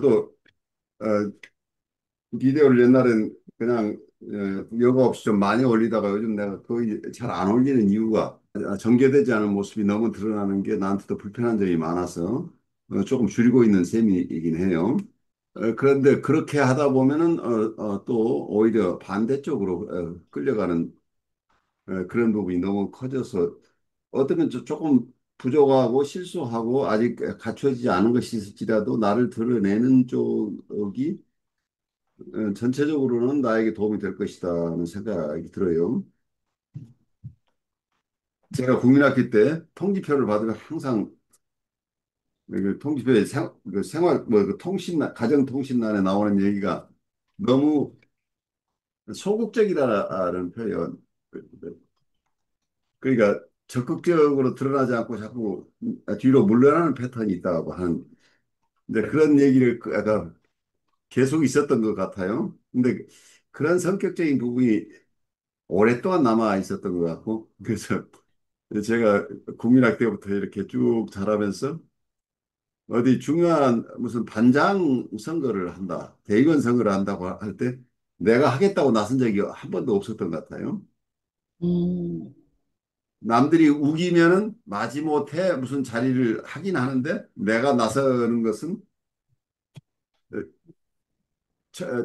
저도 어, 비디오를 옛날엔 그냥 여과 없이 좀 많이 올리다가 요즘 내가 거의 잘 안 올리는 이유가 전개되지 않은 모습이 너무 드러나는 게 나한테도 불편한 점이 많아서 조금 줄이고 있는 셈이긴 해요. 그런데 그렇게 하다 보면은 또 오히려 반대쪽으로 끌려가는 그런 부분이 너무 커져서 어쩌면 조금 부족하고 실수하고 아직 갖춰지지 않은 것이 있을지라도 나를 드러내는 쪽이 전체적으로는 나에게 도움이 될 것이다는 생각이 들어요. 제가 국민학교 때 통지표를 받으면 항상 그 통지표에 그 생활 그 통신란 가정통신란에 나오는 얘기가 너무 소극적이라는 표현. 그러니까 적극적으로 드러나지 않고 자꾸 뒤로 물러나는 패턴이 있다고 하는 이제 그런 얘기를 아까 계속 있었던 것 같아요. 근데 그런 성격적인 부분이 오랫동안 남아 있었던 것 같고 그래서 제가 국민학 때부터 이렇게 쭉 자라면서 어디 중요한 무슨 반장 선거를 한다, 대의원 선거를 한다고 할 때 내가 하겠다고 나선 적이 한 번도 없었던 것 같아요. 음, 남들이 우기면은 마지못해 무슨 자리를 하긴 하는데 내가 나서는 것은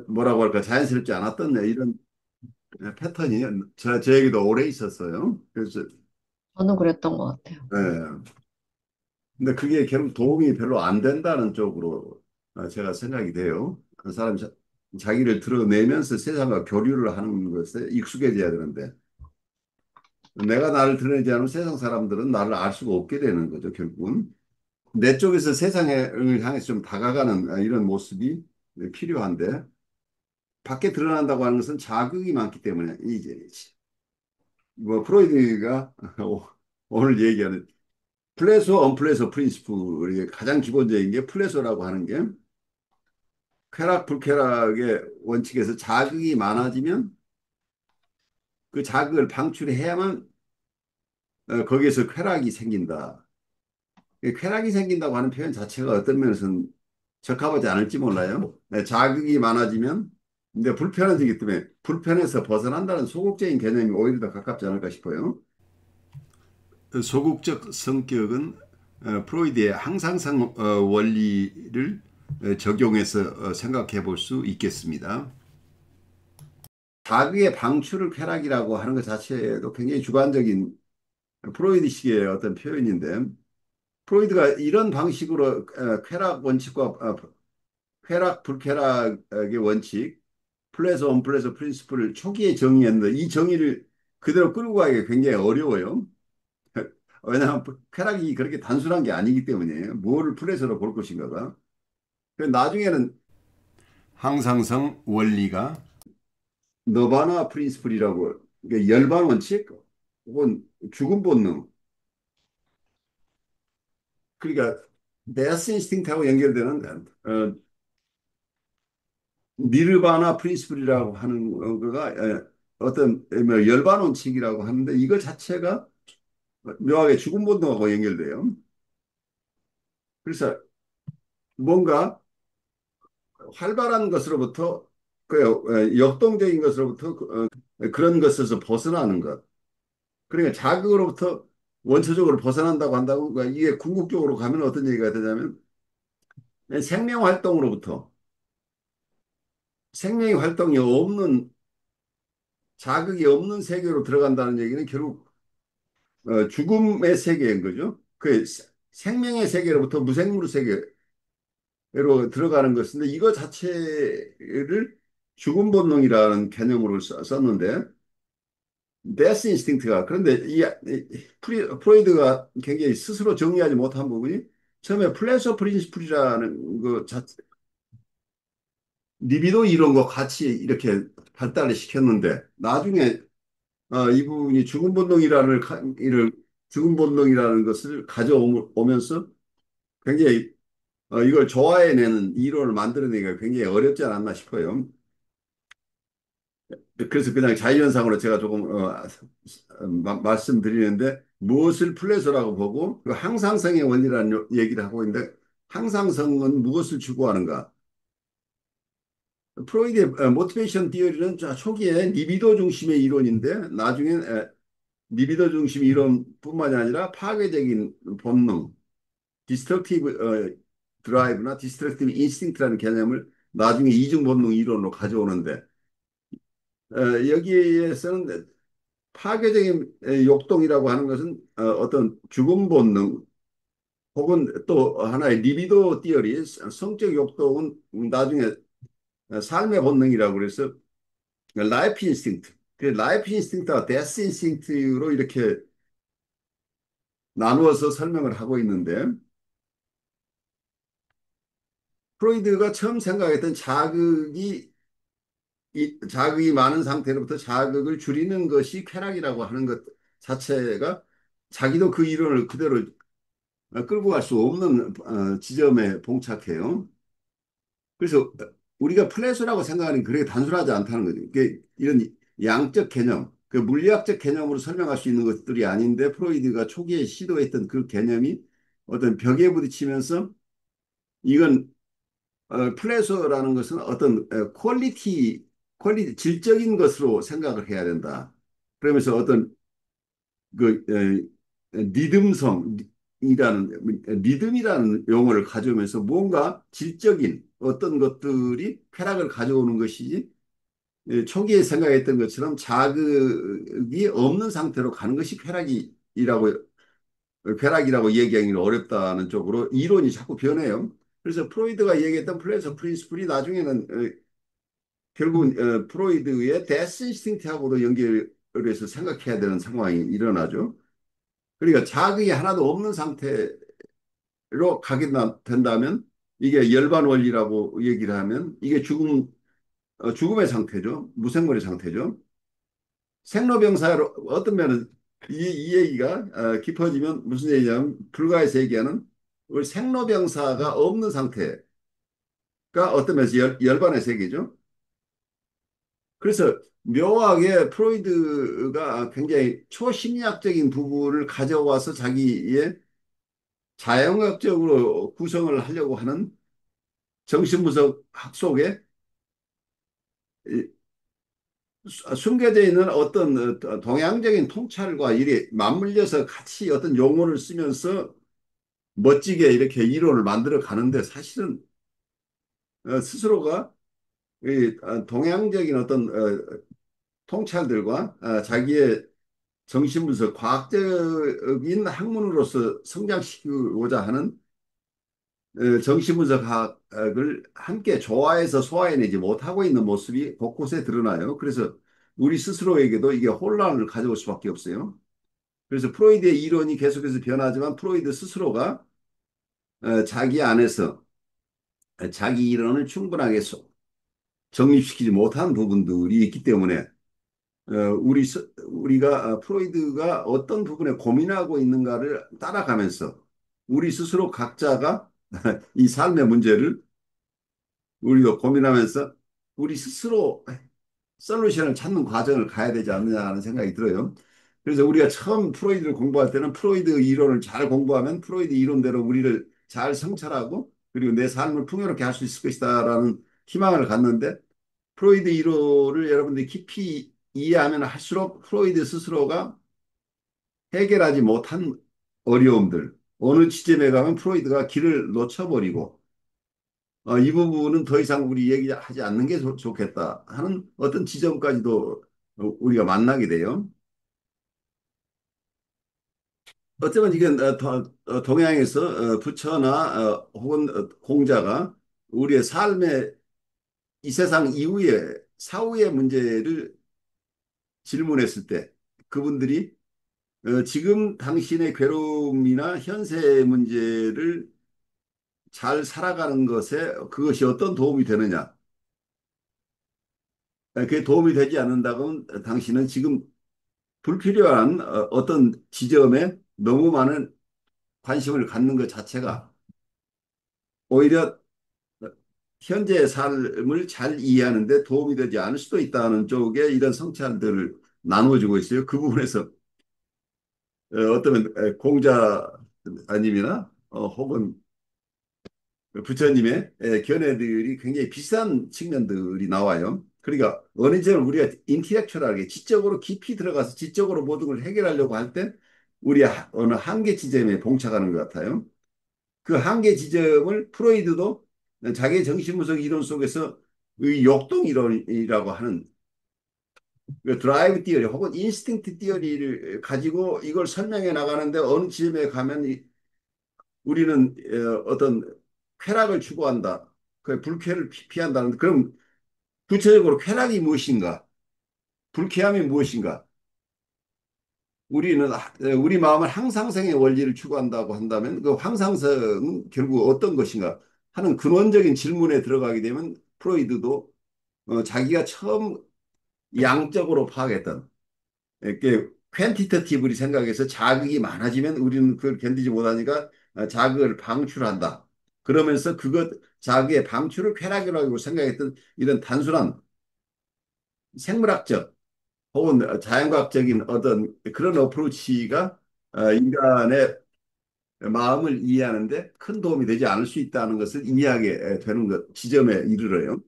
뭐라고 할까 자연스럽지 않았던 이런 패턴이 저에게도 오래 있었어요. 그래서 저는 그랬던 것 같아요. 예. 근데 그게 결국 도움이 별로 안 된다는 쪽으로 제가 생각이 돼요. 그 사람이 자기를 드러내면서 세상과 교류를 하는 것에 익숙해져야 되는데 내가 나를 드러내지 않으면 세상 사람들은 나를 알 수가 없게 되는 거죠, 결국은. 내 쪽에서 세상을 향해서 좀 다가가는 이런 모습이 필요한데 밖에 드러난다고 하는 것은 자극이 많기 때문에 이제 뭐 프로이드가 오늘 얘기하는 플레소 언플레소 프린시플이 가장 기본적인 게 플레소라고 하는 게 쾌락 불쾌락의 원칙에서 자극이 많아지면 그 자극을 방출해야만 거기에서 쾌락이 생긴다. 쾌락이 생긴다고 하는 표현 자체가 어떤 면에서는 적합하지 않을지 몰라요. 자극이 많아지면 근데 불편해지기 때문에 불편해서 벗어난다는 소극적인 개념이 오히려 더 가깝지 않을까 싶어요. 소극적 성격은 프로이드의 항상성 원리를 적용해서 생각해 볼 수 있겠습니다. 자극의 방출을 쾌락이라고 하는 것 자체도 굉장히 주관적인 프로이드식의 어떤 표현인데 프로이드가 이런 방식으로 쾌락 원칙과 쾌락 불쾌락의 원칙 플레서 온플레서 프린시플을 초기에 정의했는데 이 정의를 그대로 끌고 가기가 굉장히 어려워요. 왜냐하면 쾌락이 그렇게 단순한 게 아니기 때문이에요. 뭐를 플레서로 볼 것인가가. 나중에는 항상성 원리가 너바나 프린시플이라고 그러니까 열반 원칙 혹은 죽음 본능 그러니까 데스 인스팅트하고 연결되는 니르바나 프린시플이라고 하는 거가 어떤 뭐 열반 원칙이라고 하는데 이거 자체가 묘하게 죽음 본능하고 연결돼요. 그래서 뭔가 활발한 것으로부터 그 역동적인 것으로부터 그런 것에서 벗어나는 것. 그러니까 자극으로부터 원초적으로 벗어난다고 한다고 그러니까 이게 궁극적으로 가면 어떤 얘기가 되냐면 생명 활동으로부터 생명의 활동이 없는 자극이 없는 세계로 들어간다는 얘기는 결국 죽음의 세계인 거죠. 그 생명의 세계로부터 무생물 세계로 들어가는 것인데 이거 자체를 죽음 본능이라는 개념으로 썼는데 데스 인스팅트가 그런데 프로이드가 굉장히 스스로 정리하지 못한 부분이 처음에 플래셔 프린시플이라는 그 리비도 이론과 같이 이렇게 발달을 시켰는데 나중에 이 부분이 죽음 본능이라는 것을 가져오면서 굉장히 이걸 조화해내는 이론을 만들어내기가 굉장히 어렵지 않았나 싶어요. 그래서 그냥 자유현상으로 제가 조금 말씀드리는데 무엇을 플래소라고 보고 그 항상성의 원리라는 얘기를 하고 있는데 항상성은 무엇을 추구하는가? 프로이드의 모티베이션 디어리는 초기에 리비도 중심의 이론인데 나중엔 리비도 중심 이론뿐만이 아니라 파괴적인 본능, 디스트럭티브 드라이브나 디스트럭티브 인스팅트라는 개념을 나중에 이중 본능 이론으로 가져오는데 여기에서는 파괴적인 욕동이라고 하는 것은 어떤 죽음 본능 혹은 또 하나의 리비도 띠어리 성적 욕동은 나중에 삶의 본능이라고 그래서 라이프 인스팅트 그 라이프 인스팅트와 데스 인스팅트로 이렇게 나누어서 설명을 하고 있는데 프로이드가 처음 생각했던 자극이 많은 상태로부터 자극을 줄이는 것이 쾌락이라고 하는 것 자체가 자기도 그 이론을 그대로 끌고 갈 수 없는 지점에 봉착해요. 그래서 우리가 플래시라고 생각하는 게 그렇게 단순하지 않다는 거죠. 이런 양적 개념, 그 물리학적 개념으로 설명할 수 있는 것들이 아닌데 프로이드가 초기에 시도했던 그 개념이 어떤 벽에 부딪히면서 이건 플레저라는 것은 어떤 질적인 것으로 생각을 해야 된다. 그러면서 어떤 그 리듬이라는 용어를 가져오면서 뭔가 질적인 어떤 것들이 쾌락을 가져오는 것이지 초기에 생각했던 것처럼 자극이 없는 상태로 가는 것이 쾌락이라고 얘기하기는 어렵다는 쪽으로 이론이 자꾸 변해요. 그래서 프로이드가 얘기했던 플레저 프린시플이 나중에는 결국은 프로이드의 데스 인스팅트하고도 연결해서 생각해야 되는 상황이 일어나죠. 그러니까 자극이 하나도 없는 상태로 가게 된다면 이게 열반 원리라고 얘기를 하면 이게 죽음의 상태죠. 무생물의 상태죠. 생로병사로 어떤 면은 이 얘기가 깊어지면 무슨 얘기냐면 불가에서 얘기하는 우리 생로병사가 없는 상태가 어떤 면에서 열반의 세계죠. 그래서 묘하게 프로이드가 굉장히 초심리학적인 부분을 가져와서 자기의 자연학적으로 구성을 하려고 하는 정신분석 학 속에 숨겨져 있는 어떤 동양적인 통찰과 이리 맞물려서 같이 어떤 용어를 쓰면서 멋지게 이렇게 이론을 만들어 가는데 사실은 스스로가 동양적인 어떤 통찰들과 자기의 정신분석, 과학적인 학문으로서 성장시키고자 하는 정신분석학을 함께 조화해서 소화해내지 못하고 있는 모습이 곳곳에 드러나요. 그래서 우리 스스로에게도 이게 혼란을 가져올 수밖에 없어요. 그래서 프로이드의 이론이 계속해서 변하지만 프로이드 스스로가 자기 안에서 자기 이론을 충분하게 정립시키지 못한 부분들이 있기 때문에 우리가 프로이드가 어떤 부분에 고민하고 있는가를 따라가면서 우리 스스로 각자가 이 삶의 문제를 우리도 고민하면서 우리 스스로 솔루션을 찾는 과정을 가야 되지 않느냐는 생각이 들어요. 그래서 우리가 처음 프로이드를 공부할 때는 프로이드 이론을 잘 공부하면 프로이드 이론대로 우리를 잘 성찰하고 그리고 내 삶을 풍요롭게 할 수 있을 것이다라는 희망을 갖는데 프로이드 이론을 여러분들이 깊이 이해하면 할수록 프로이드 스스로가 해결하지 못한 어려움들, 어느 지점에 가면 프로이드가 길을 놓쳐버리고 이 부분은 더 이상 우리 얘기하지 않는 게 좋겠다 하는 어떤 지점까지도 우리가 만나게 돼요. 어쩌면 이건 동양에서 부처나 혹은 공자가 우리의 삶의 이 세상 이후의 사후의 문제를 질문했을 때 그분들이 지금 당신의 괴로움이나 현세의 문제를 잘 살아가는 것에 그것이 어떤 도움이 되느냐? 그게 도움이 되지 않는다면 당신은 지금 불필요한 어떤 지점에 너무 많은 관심을 갖는 것 자체가 오히려 현재의 삶을 잘 이해하는 데 도움이 되지 않을 수도 있다는 쪽에 이런 성찰들을 나누어주고 있어요. 그 부분에서 어쩌면 공자 아님이나 혹은 부처님의 견해들이 굉장히 비싼 측면들이 나와요. 그러니까 어느 점을 우리가 인tellectual하게 지적으로 깊이 들어가서 지적으로 모든 걸 해결하려고 할 때 우리 어느 한계 지점에 봉착하는 것 같아요. 그 한계 지점을 프로이드도 자기의 정신분석 이론 속에서 의 역동 이론이라고 하는 그 드라이브 티어리 혹은 인스팅트 티어리를 가지고 이걸 설명해 나가는데 어느 지점에 가면 우리는 어떤 쾌락을 추구한다. 그 불쾌를 피한다는 그럼 구체적으로 쾌락이 무엇인가? 불쾌함이 무엇인가? 우리는 우리 마음은 항상성의 원리를 추구한다고 한다면 그 항상성은 결국 어떤 것인가 하는 근원적인 질문에 들어가게 되면 프로이드도 자기가 처음 양적으로 파악했던 이렇게 퀀티터티브리 생각해서 자극이 많아지면 우리는 그걸 견디지 못하니까 자극을 방출한다. 그러면서 그것 자극의 방출을 쾌락이라고 생각했던 이런 단순한 생물학적 혹은 자연과학적인 어떤 그런 어프로치가 인간의 마음을 이해하는데 큰 도움이 되지 않을 수 있다는 것을 이해하게 되는 것, 지점에 이르러요.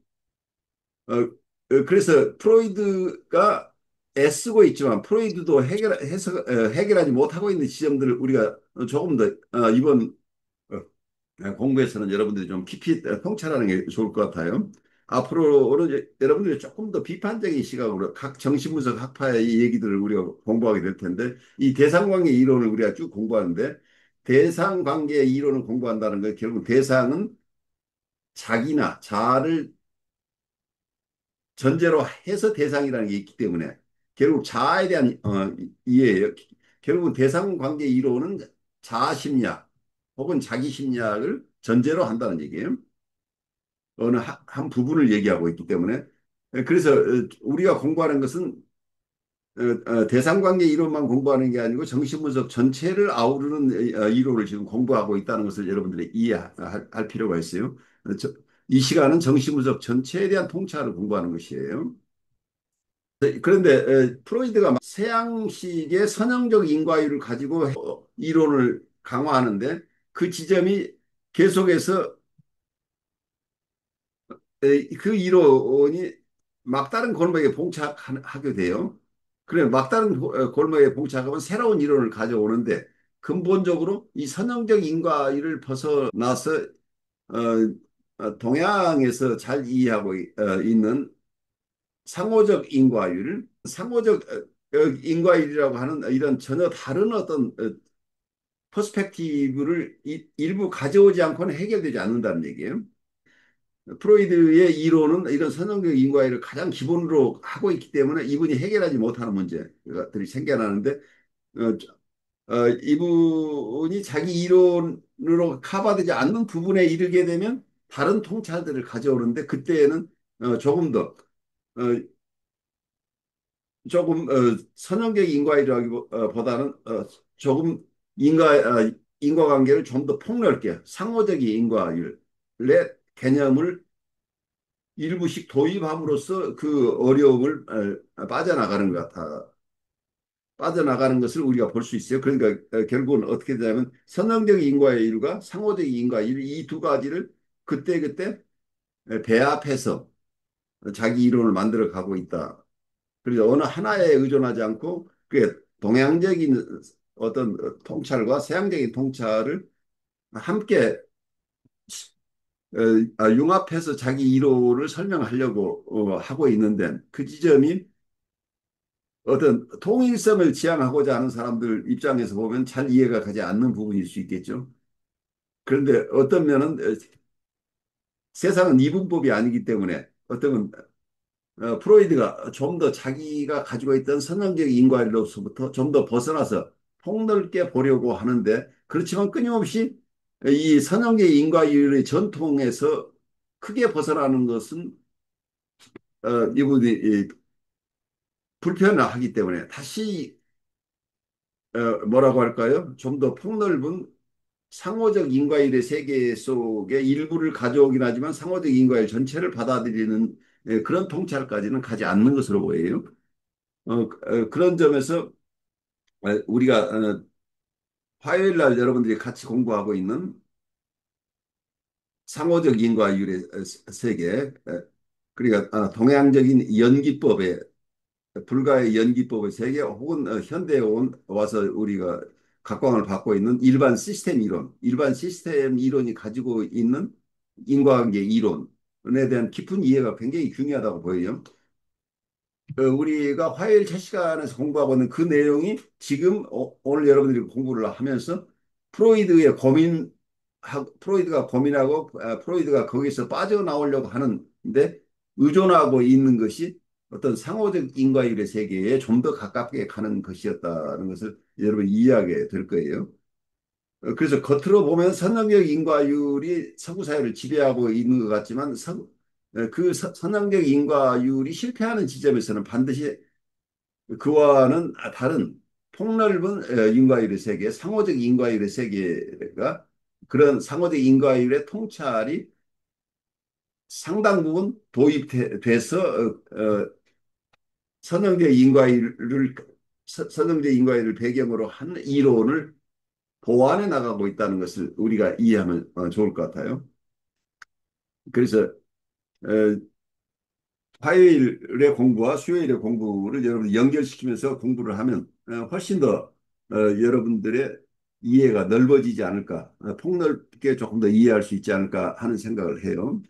그래서 프로이드가 애쓰고 있지만 프로이드도 해결하지 못하고 있는 지점들을 우리가 조금 더 이번 공부에서는 여러분들이 좀 깊이 통찰하는 게 좋을 것 같아요. 앞으로는 여러분들이 조금 더 비판적인 시각으로 각 정신분석 학파의 이 얘기들을 우리가 공부하게 될 텐데 이 대상관계 이론을 우리가 쭉 공부하는데 대상관계 이론을 공부한다는 건 결국 대상은 자기나 자아를 전제로 해서 대상이라는 게 있기 때문에 결국 자아에 대한 이해예요. 결국은 대상관계 이론은 자아심리학 혹은 자기심리학을 전제로 한다는 얘기예요. 어느 한 부분을 얘기하고 있기 때문에 그래서 우리가 공부하는 것은 대상관계 이론만 공부하는 게 아니고 정신분석 전체를 아우르는 이론을 지금 공부하고 있다는 것을 여러분들이 이해할 필요가 있어요. 이 시간은 정신분석 전체에 대한 통찰을 공부하는 것이에요. 그런데 프로이드가 서양식의 선형적 인과율을 가지고 이론을 강화하는데 그 지점이 계속해서 그 이론이 막다른 골목에 봉착하게 돼요. 그래 막다른 골목에 봉착하면 새로운 이론을 가져오는데 근본적으로 이 선형적 인과율을 벗어나서 어, 동양에서 잘 이해하고 있는 상호적 인과율, 상호적 인과율이라고 하는 이런 전혀 다른 어떤 퍼스펙티브를 일부 가져오지 않고는 해결되지 않는다는 얘기예요. 프로이드의 이론은 이런 선형적 인과율을 가장 기본으로 하고 있기 때문에 이분이 해결하지 못하는 문제들이 생겨나는데 이분이 자기 이론으로 커버되지 않는 부분에 이르게 되면 다른 통찰들을 가져오는데 그때는 조금 더 조금 선형적 인과이라기보다는 조금 인과관계를 좀 더 폭넓게 상호적인 인과율의 개념을 일부씩 도입함으로써 그 어려움을 빠져나가는 것 같아. 빠져나가는 것을 우리가 볼 수 있어요. 그러니까 결국은 어떻게 되냐면 선형적 인과율과 상호적 인과율 이 두 가지를 그때그때 배합해서 자기 이론을 만들어 가고 있다. 그래서 어느 하나에 의존하지 않고 그 동양적인 어떤 통찰과 서양적인 통찰을 함께 융합해서 자기 이론을 설명하려고 하고 있는데 그 지점이 어떤 통일성을 지향하고자 하는 사람들 입장에서 보면 잘 이해가 가지 않는 부분일 수 있겠죠. 그런데 어떤 면은 세상은 이분법이 아니기 때문에 어떤 프로이드가 좀 더 자기가 가지고 있던 선형적 인과로서부터 좀 더 벗어나서 폭넓게 보려고 하는데 그렇지만 끊임없이 이 선형적 인과율의 전통에서 크게 벗어나는 것은 이분이 불편하기 때문에 다시 뭐라고 할까요? 좀 더 폭넓은 상호적 인과율의 세계 속의 일부를 가져오긴 하지만 상호적 인과율 전체를 받아들이는 그런 통찰까지는 가지 않는 것으로 보여요. 그런 점에서 우리가 화요일 날 여러분들이 같이 공부하고 있는 상호적 인과율의 세계, 그러니까 동양적인 연기법의 불가의 연기법의 세계 혹은 현대에 와서 우리가 각광을 받고 있는 일반 시스템 이론, 일반 시스템 이론이 가지고 있는 인과관계 이론에 대한 깊은 이해가 굉장히 중요하다고 보여요. 우리가 화요일 첫 시간에서 공부하고 있는 그 내용이 지금 오늘 여러분들이 공부를 하면서 프로이드의 고민, 프로이드가 고민하고 프로이드가 거기서 빠져나오려고 하는데 의존하고 있는 것이 어떤 상호적 인과율의 세계에 좀 더 가깝게 가는 것이었다는 것을 여러분 이해하게 될 거예요. 그래서 겉으로 보면 선형적 인과율이 서구 사회를 지배하고 있는 것 같지만 그 선형적 인과율이 실패하는 지점에서는 반드시 그와는 다른 폭넓은 인과율의 세계, 상호적 인과율의 세계가 그런 상호적 인과율의 통찰이 상당 부분 도입돼서 선형적 인과율을 선형적 인과율을 배경으로 한 이론을 보완해 나가고 있다는 것을 우리가 이해하면 좋을 것 같아요. 그래서 어, 화요일의 공부와 수요일의 공부를 여러분 연결시키면서 공부를 하면 훨씬 더 여러분들의 이해가 넓어지지 않을까, 폭넓게 조금 더 이해할 수 있지 않을까 하는 생각을 해요.